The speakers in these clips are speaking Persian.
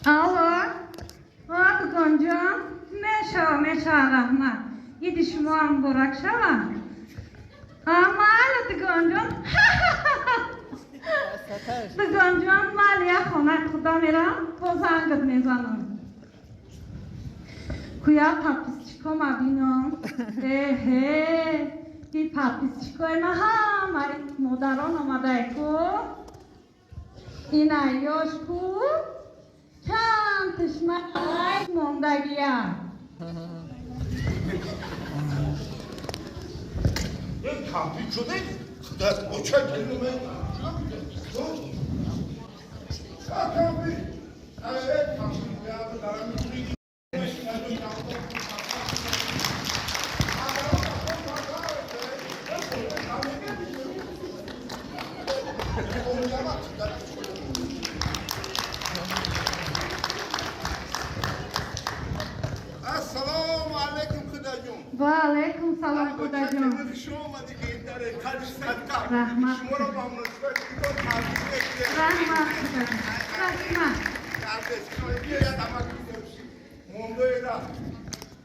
Alo. Hadi Gonca. Meşa rahmet. Gidişim Burak şava. Ama alo Gonca. Gonca maliye konak kuda میرم بازنگت میزنم. کویا پاپیسچیکو مبینم. دی پاپیسچیکو ما همه مادران آمده کو. این ایاش کو. چندش مای موندگیه. این کامپی شده؟ در اوچه کلمه کامپی السلام علیکم خدا جون و علیکم سلام خدا جون رحمت شما را با مناسبت دیدم تبریک بگید رحمت خدا رحمت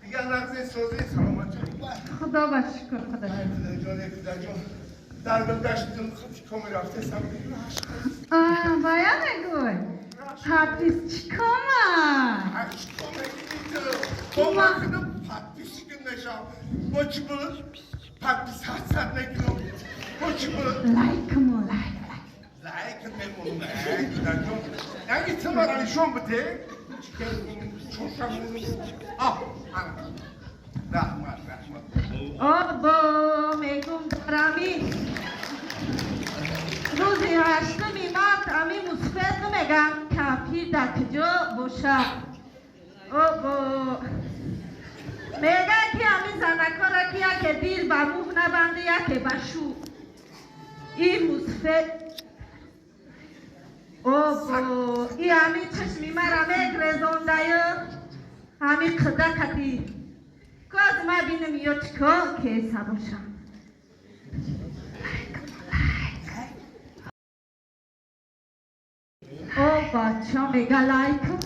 دیگر لحظه سازه سلامت خدا با شکر خدا جون در گذشتون چیکار رفته سمت باید نگوی پاپیسچیکو Ama patpişkin neşam. Boçu bulur. Patpis hatsat ne kilo. Boçu bulur. لایکمو Layık ne bunu ne? Güzel çok. Yani gitsin var hani şu an bu te. Çok şamlı. Ah. Rahmat. آبا میگم برامی روزی هشتمی مارت امی مثبت میگم کافی در کجا باشه آبا میگه که امی زنکا را که دیر به روح نبنده که بشو این مثبت آبا این امی چشمی مرا میگرزونده امی قده کتی کاز ما بینم یا چکا که سباشم او بچه میگه لایکم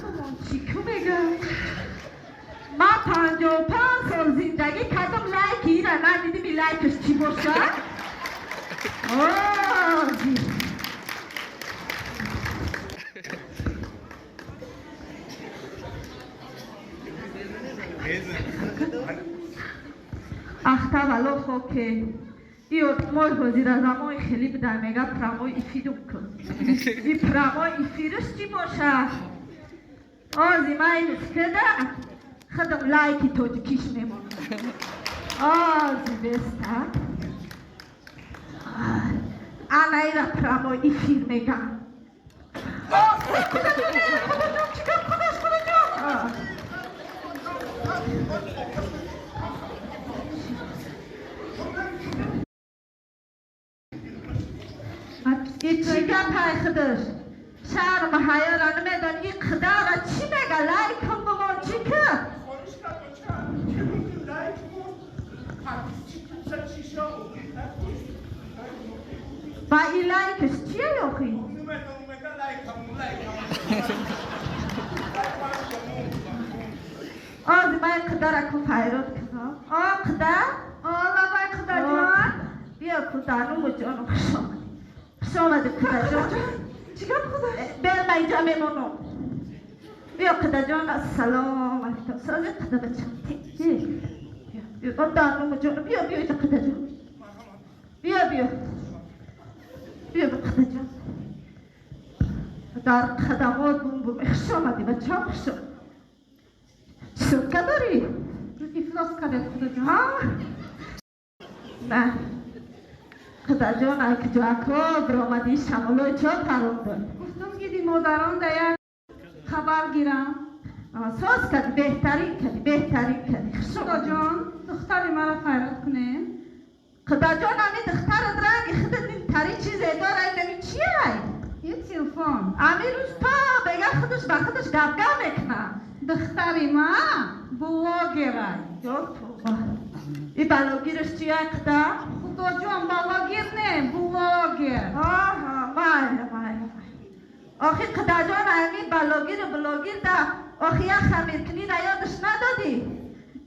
چیکو میگه ما 55 سال زندگی کردم لایکی را ندیدیم این لایکش چی باشه اختا ولو خو که این مای وزیر اعظم خیلی بده میگه پرامای ایفیدم کن این پرامای ایفیرش چی باشه آزی ما این اسکده خدم لایکی توجکیش میمون آزی بسته انا ایرا پرامای ایفیر میگه خدا جونه چیکار خدا جون این چیکار پایخدش شهر محیارانه میدن این خدا را چی میگه لایکم بمون چیکار با این لایکش چیه یوخی؟ آزی باید خدا را کن پیرود کنم خدا؟ بابا خدا جان بیا خدا نمو جانو خوش آمده خدا جان چیکار خدا؟ برم اینجا میمونم بیا خدا جان السلام علیکم سازی خدا بچم بیا خدا نمو جانو بیا اینجا خدا جان بیا خدا جان در خدمات بوم خوش آمدی بچه ها خوش آمد سرکه داری؟ افلاس کرده خدا جان نه خدا جان اگه جاکا برامدی شمالای چا پرام دار گفتم گیدی مادران در خبر گیرم ساز کردی بهترین کردی خدا جان دختری مرا خیرات کنه خدا جان امی دختر درنگ خودت این تری چیزی داره این چیه یه تلفن امی روز پا بگه خودش با خودش گفگه میکنه دختری ما بلاگره این بلاگیرش چیه خدا؟ خدا جان بلاگیر نه بلاگر مایل آخی قدرجان همین بلاگیر ده آخی یا خمیرکنی را یادش ندادی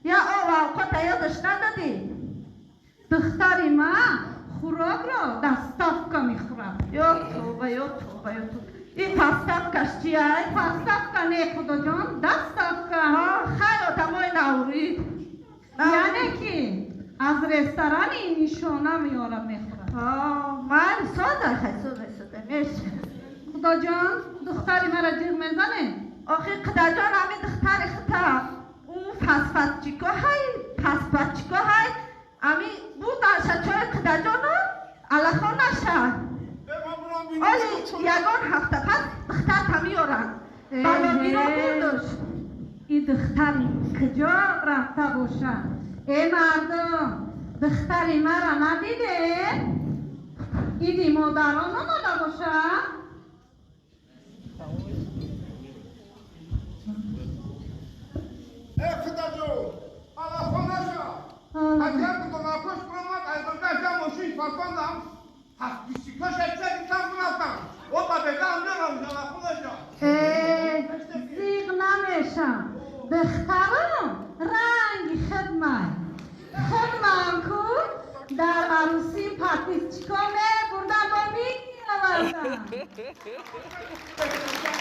یا اوقات یادش ندادی دختری ما خوراک را دستافکا میخورد. یا توبه این پستافکش چیه؟ پستافکا نه خدا جان، دستافکا. خیلی تمای نورید یعنی که از رستوران این نشانه میارم میخورد. من ساده میشه. خدا جان دختری مرا جیغ میزنه. آخی قدر جان همین دختر خطا اون پسپچیکو های امی بود شچای قدر جان الخان نشه آلی یگان هفته پس دختر تمیارن بلاگی را بردش این دختری کجا رفته باشه؟ ای مردم دختری مرا ندیده؟ ایدی مادران آمده باشه؟ خدا جون آلا خونشا اگر تو ناکش برامد ایدان گشتم ماشین فرساندم هست بیسیکاش اکسر دیدم کنستم او با بگم نرم آلا خونشا زیغ نمیشم دخترم رنگ خودم کو در عروسی پاتیچکا بردم با میگیرم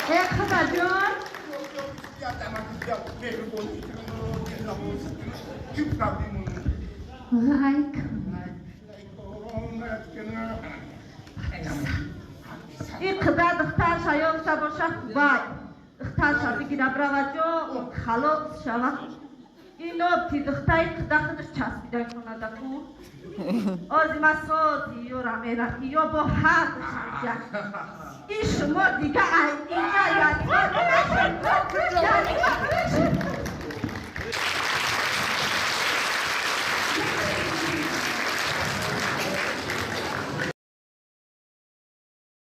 ای خدا جان این قدر دختر شایان شا باشه وای دختر شا بگیره برو خلاص شوه این نبتی دختر قدر خودش چسبیده کنه دکو آزی مسادی یا رمیرکی یا با هر دشت این شما دیگه اینجا یعنی